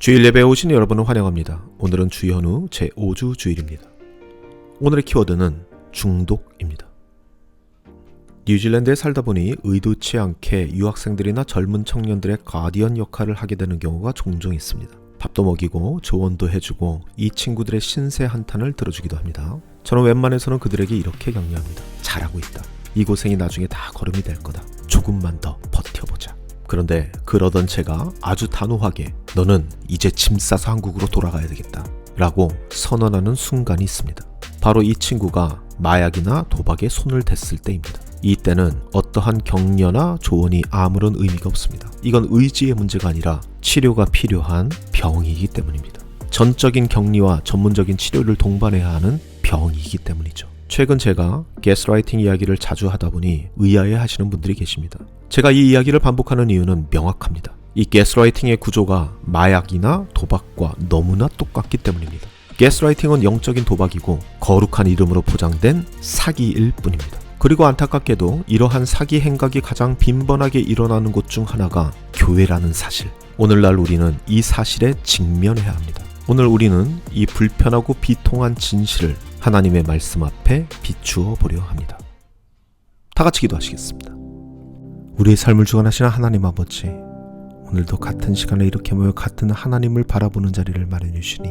주일 예배에 오신 여러분을 환영합니다. 오늘은 주현우 제5주 주일입니다. 오늘의 키워드는 중독입니다. 뉴질랜드에 살다 보니 의도치 않게 유학생들이나 젊은 청년들의 가디언 역할을 하게 되는 경우가 종종 있습니다. 밥도 먹이고 조언도 해주고 이 친구들의 신세 한탄을 들어주기도 합니다. 저는 웬만해서는 그들에게 이렇게 격려합니다. 잘하고 있다. 이 고생이 나중에 다 거름이 될 거다. 조금만 더 버텨보자. 그런데 그러던 제가 아주 단호하게 너는 이제 짐 싸서 한국으로 돌아가야 되겠다 라고 선언하는 순간이 있습니다. 바로 이 친구가 마약이나 도박에 손을 댔을 때입니다. 이때는 어떠한 격려나 조언이 아무런 의미가 없습니다. 이건 의지의 문제가 아니라 치료가 필요한 병이기 때문입니다. 전적인 격리와 전문적인 치료를 동반해야 하는 병이기 때문이죠. 최근 제가 가스라이팅 이야기를 자주 하다 보니 의아해 하시는 분들이 계십니다. 제가 이 이야기를 반복하는 이유는 명확합니다. 이 가스라이팅의 구조가 마약이나 도박과 너무나 똑같기 때문입니다. 가스라이팅은 영적인 도박이고 거룩한 이름으로 포장된 사기일 뿐입니다. 그리고 안타깝게도 이러한 사기 행각이 가장 빈번하게 일어나는 곳 중 하나가 교회라는 사실. 오늘날 우리는 이 사실에 직면해야 합니다. 오늘 우리는 이 불편하고 비통한 진실을 하나님의 말씀 앞에 비추어 보려 합니다. 다 같이 기도하시겠습니다. 우리의 삶을 주관하시는 하나님 아버지, 오늘도 같은 시간에 이렇게 모여 같은 하나님을 바라보는 자리를 마련해 주시니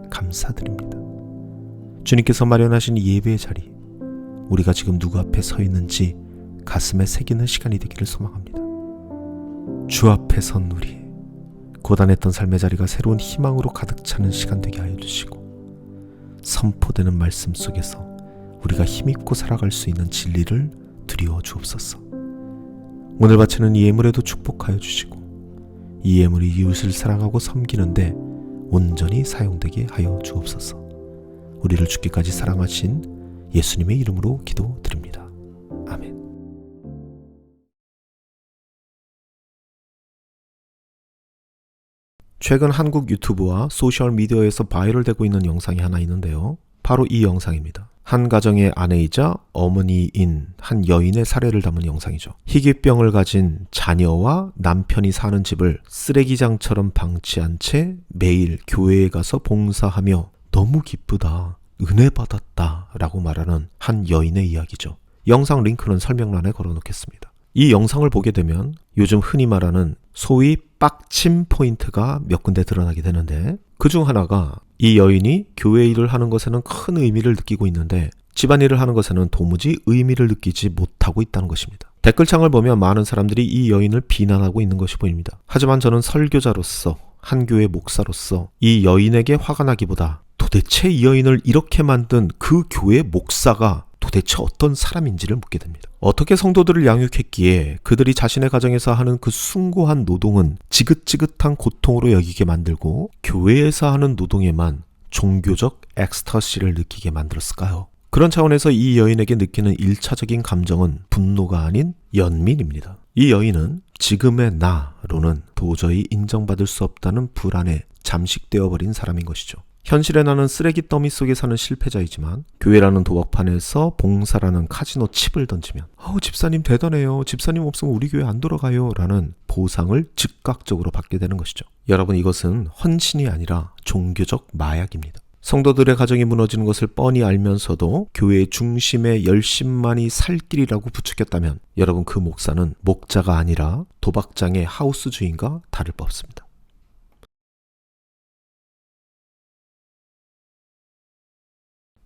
감사드립니다. 주님께서 마련하신 이 예배의 자리, 우리가 지금 누구 앞에 서 있는지 가슴에 새기는 시간이 되기를 소망합니다. 주 앞에 선 우리, 고단했던 삶의 자리가 새로운 희망으로 가득 차는 시간 되게 하여 주시고, 선포되는 말씀 속에서 우리가 힘입고 살아갈 수 있는 진리를 드리워 주옵소서. 오늘 바치는 이 예물에도 축복하여 주시고, 이 예물이 이웃을 사랑하고 섬기는데 온전히 사용되게 하여 주옵소서. 우리를 죽기까지 사랑하신 예수님의 이름으로 기도드립니다. 아멘. 최근 한국 유튜브와 소셜미디어에서 바이럴되고 있는 영상이 하나 있는데요. 바로 이 영상입니다. 한 가정의 아내이자 어머니인 한 여인의 사례를 담은 영상이죠. 희귀병을 가진 자녀와 남편이 사는 집을 쓰레기장처럼 방치한 채 매일 교회에 가서 봉사하며 너무 기쁘다, 은혜 받았다 라고 말하는 한 여인의 이야기죠. 영상 링크는 설명란에 걸어놓겠습니다. 이 영상을 보게 되면 요즘 흔히 말하는 소위 빡침 포인트가 몇 군데 드러나게 되는데, 그중 하나가 이 여인이 교회 일을 하는 것에는 큰 의미를 느끼고 있는데 집안일을 하는 것에는 도무지 의미를 느끼지 못하고 있다는 것입니다. 댓글창을 보면 많은 사람들이 이 여인을 비난하고 있는 것이 보입니다. 하지만 저는 설교자로서, 한 교회 목사로서 이 여인에게 화가 나기보다 도대체 이 여인을 이렇게 만든 그 교회 목사가 도대체 어떤 사람인지를 묻게 됩니다. 어떻게 성도들을 양육했기에 그들이 자신의 가정에서 하는 그 숭고한 노동은 지긋지긋한 고통으로 여기게 만들고 교회에서 하는 노동에만 종교적 엑스터시를 느끼게 만들었을까요? 그런 차원에서 이 여인에게 느끼는 1차적인 감정은 분노가 아닌 연민입니다. 이 여인은 지금의 나로는 도저히 인정받을 수 없다는 불안에 잠식되어 버린 사람인 것이죠. 현실의 나는 쓰레기 더미 속에 사는 실패자이지만 교회라는 도박판에서 봉사라는 카지노 칩을 던지면 집사님 대단해요, 집사님 없으면 우리 교회 안 돌아가요 라는 보상을 즉각적으로 받게 되는 것이죠. 여러분, 이것은 헌신이 아니라 종교적 마약입니다. 성도들의 가정이 무너지는 것을 뻔히 알면서도 교회의 중심에 열심만이 살 길이라고 부추겼다면 여러분, 그 목사는 목자가 아니라 도박장의 하우스 주인과 다를 바 없습니다.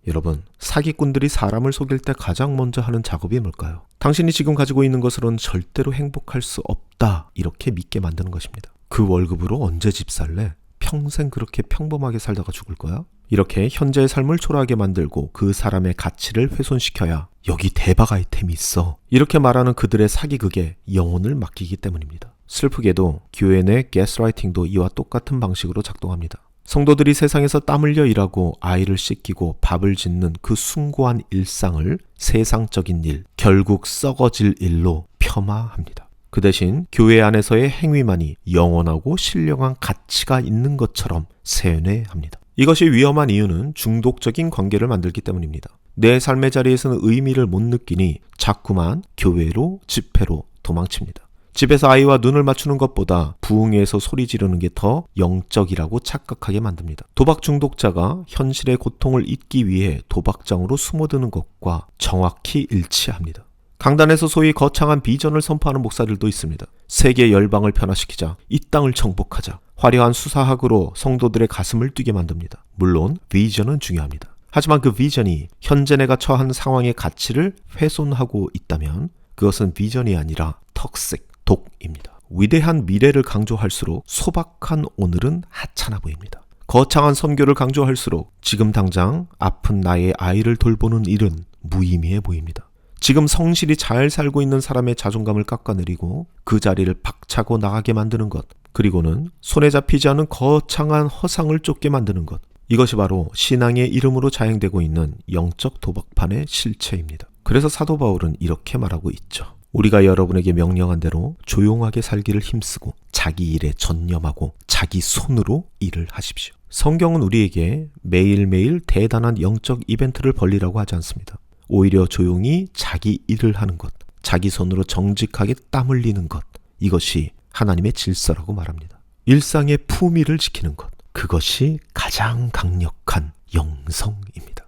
여러분, 사기꾼들이 사람을 속일 때 가장 먼저 하는 작업이 뭘까요? 당신이 지금 가지고 있는 것으로는 절대로 행복할 수 없다, 이렇게 믿게 만드는 것입니다. 그 월급으로 언제 집 살래? 평생 그렇게 평범하게 살다가 죽을 거야? 이렇게 현재의 삶을 초라하게 만들고 그 사람의 가치를 훼손시켜야 여기 대박 아이템이 있어, 이렇게 말하는 그들의 사기극에 영혼을 맡기기 때문입니다. 슬프게도 교회 내 가스라이팅도 이와 똑같은 방식으로 작동합니다. 성도들이 세상에서 땀 흘려 일하고 아이를 씻기고 밥을 짓는 그 숭고한 일상을 세상적인 일, 결국 썩어질 일로 폄하합니다. 그 대신 교회 안에서의 행위만이 영원하고 신령한 가치가 있는 것처럼 세뇌합니다. 이것이 위험한 이유는 중독적인 관계를 만들기 때문입니다. 내 삶의 자리에서는 의미를 못 느끼니 자꾸만 교회로, 집회로 도망칩니다. 집에서 아이와 눈을 맞추는 것보다 부흥회에서 소리 지르는 게 더 영적이라고 착각하게 만듭니다. 도박 중독자가 현실의 고통을 잊기 위해 도박장으로 숨어드는 것과 정확히 일치합니다. 강단에서 소위 거창한 비전을 선포하는 목사들도 있습니다. 세계 열방을 변화시키자, 이 땅을 정복하자, 화려한 수사학으로 성도들의 가슴을 뛰게 만듭니다. 물론 비전은 중요합니다. 하지만 그 비전이 현재 내가 처한 상황의 가치를 훼손하고 있다면 그것은 비전이 아니라 턱색, 독입니다. 위대한 미래를 강조할수록 소박한 오늘은 하찮아 보입니다. 거창한 선교를 강조할수록 지금 당장 아픈 나의 아이를 돌보는 일은 무의미해 보입니다. 지금 성실히 잘 살고 있는 사람의 자존감을 깎아내리고 그 자리를 박차고 나가게 만드는 것, 그리고는 손에 잡히지 않은 거창한 허상을 쫓게 만드는 것, 이것이 바로 신앙의 이름으로 자행되고 있는 영적 도박판의 실체입니다. 그래서 사도 바울은 이렇게 말하고 있죠. 우리가 여러분에게 명령한 대로 조용하게 살기를 힘쓰고 자기 일에 전념하고 자기 손으로 일을 하십시오. 성경은 우리에게 매일매일 대단한 영적 이벤트를 벌리라고 하지 않습니다. 오히려 조용히 자기 일을 하는 것, 자기 손으로 정직하게 땀 흘리는 것, 이것이 하나님의 질서라고 말합니다. 일상의 품위를 지키는 것, 그것이 가장 강력한 영성입니다.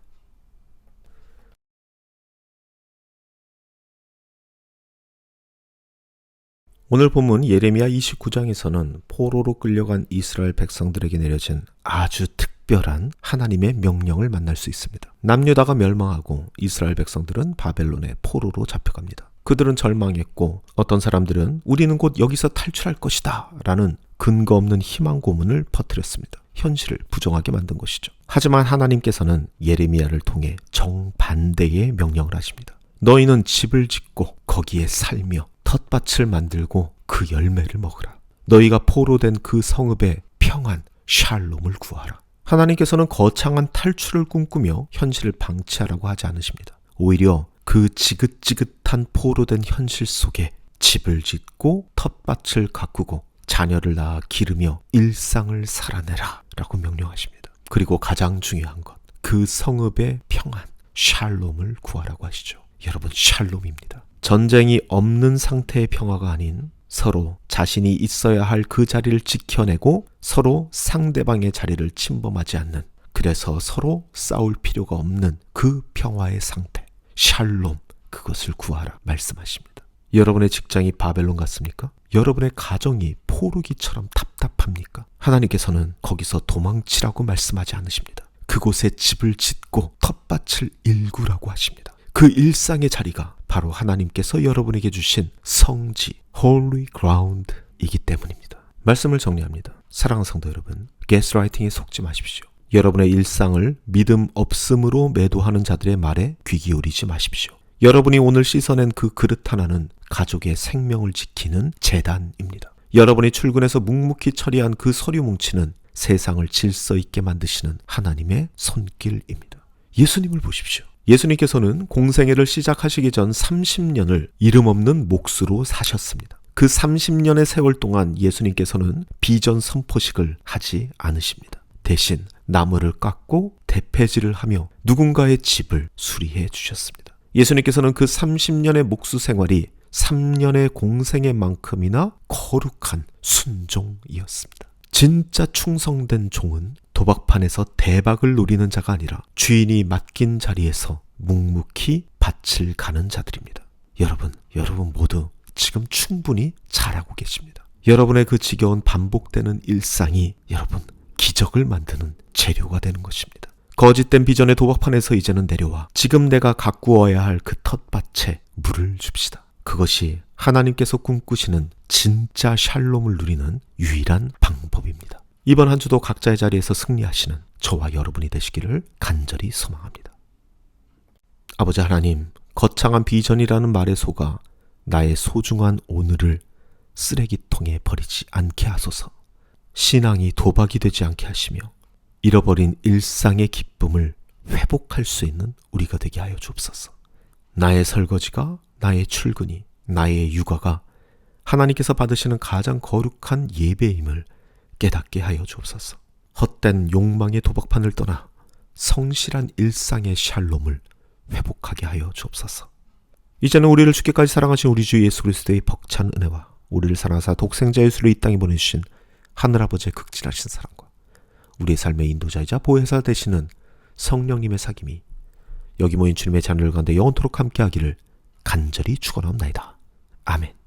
오늘 본문 예레미야 29장에서는 포로로 끌려간 이스라엘 백성들에게 내려진 아주 특별한 하나님의 명령을 만날 수 있습니다. 남유다가 멸망하고 이스라엘 백성들은 바벨론의 포로로 잡혀갑니다. 그들은 절망했고 어떤 사람들은 우리는 곧 여기서 탈출할 것이다 라는 근거 없는 희망 고문을 퍼뜨렸습니다. 현실을 부정하게 만든 것이죠. 하지만 하나님께서는 예레미야를 통해 정반대의 명령을 하십니다. 너희는 집을 짓고 거기에 살며 텃밭을 만들고 그 열매를 먹으라. 너희가 포로된 그 성읍의 평안, 샬롬을 구하라. 하나님께서는 거창한 탈출을 꿈꾸며 현실을 방치하라고 하지 않으십니다. 오히려 그 지긋지긋한 포로된 현실 속에 집을 짓고 텃밭을 가꾸고 자녀를 낳아 기르며 일상을 살아내라 라고 명령하십니다. 그리고 가장 중요한 것, 그 성읍의 평안, 샬롬을 구하라고 하시죠. 여러분, 샬롬입니다. 전쟁이 없는 상태의 평화가 아닌 서로 자신이 있어야 할 그 자리를 지켜내고 서로 상대방의 자리를 침범하지 않는, 그래서 서로 싸울 필요가 없는 그 평화의 상태, 샬롬, 그것을 구하라 말씀하십니다. 여러분의 직장이 바벨론 같습니까? 여러분의 가정이 포르기처럼 답답합니까? 하나님께서는 거기서 도망치라고 말씀하지 않으십니다. 그곳에 집을 짓고 텃밭을 일구라고 하십니다. 그 일상의 자리가 바로 하나님께서 여러분에게 주신 성지, holy ground이기 때문입니다. 말씀을 정리합니다. 사랑하는 성도 여러분, 가스라이팅에 속지 마십시오. 여러분의 일상을 믿음 없음으로 매도하는 자들의 말에 귀 기울이지 마십시오. 여러분이 오늘 씻어낸 그 그릇 하나는 가족의 생명을 지키는 재단입니다. 여러분이 출근해서 묵묵히 처리한 그 서류 뭉치는 세상을 질서 있게 만드시는 하나님의 손길입니다. 예수님을 보십시오. 예수님께서는 공생애를 시작하시기 전 30년을 이름 없는 몫으로 사셨습니다. 그 30년의 세월 동안 예수님께서는 비전 선포식을 하지 않으십니다. 대신 나무를 깎고 대패질을 하며 누군가의 집을 수리해 주셨습니다. 예수님께서는 그 30년의 목수 생활이 3년의 공생애만큼이나 거룩한 순종이었습니다. 진짜 충성된 종은 도박판에서 대박을 노리는 자가 아니라 주인이 맡긴 자리에서 묵묵히 밭을 가는 자들입니다. 여러분 모두 지금 충분히 잘하고 계십니다. 여러분의 그 지겨운 반복되는 일상이 여러분 기적을 만드는 재료가 되는 것입니다. 거짓된 비전의 도박판에서 이제는 내려와 지금 내가 가꾸어야 할 그 텃밭에 물을 줍시다. 그것이 하나님께서 꿈꾸시는 진짜 샬롬을 누리는 유일한 방법입니다. 이번 한 주도 각자의 자리에서 승리하시는 저와 여러분이 되시기를 간절히 소망합니다. 아버지 하나님, 거창한 비전이라는 말에 속아 나의 소중한 오늘을 쓰레기통에 버리지 않게 하소서. 신앙이 도박이 되지 않게 하시며 잃어버린 일상의 기쁨을 회복할 수 있는 우리가 되게 하여 주옵소서. 나의 설거지가, 나의 출근이, 나의 육아가 하나님께서 받으시는 가장 거룩한 예배임을 깨닫게 하여 주옵소서. 헛된 욕망의 도박판을 떠나 성실한 일상의 샬롬을 회복하게 하여 주옵소서. 이제는 우리를 죽기까지 사랑하신 우리 주 예수 그리스도의 벅찬 은혜와 우리를 사랑하사 독생자 예수를 이 땅에 보내주신 하늘아버지의 극진하신 사랑과 우리의 삶의 인도자이자 보혜사 되시는 성령님의 사귐이 여기 모인 주님의 자녀들 가운데 영원토록 함께하기를 간절히 축원하옵나이다. 아멘.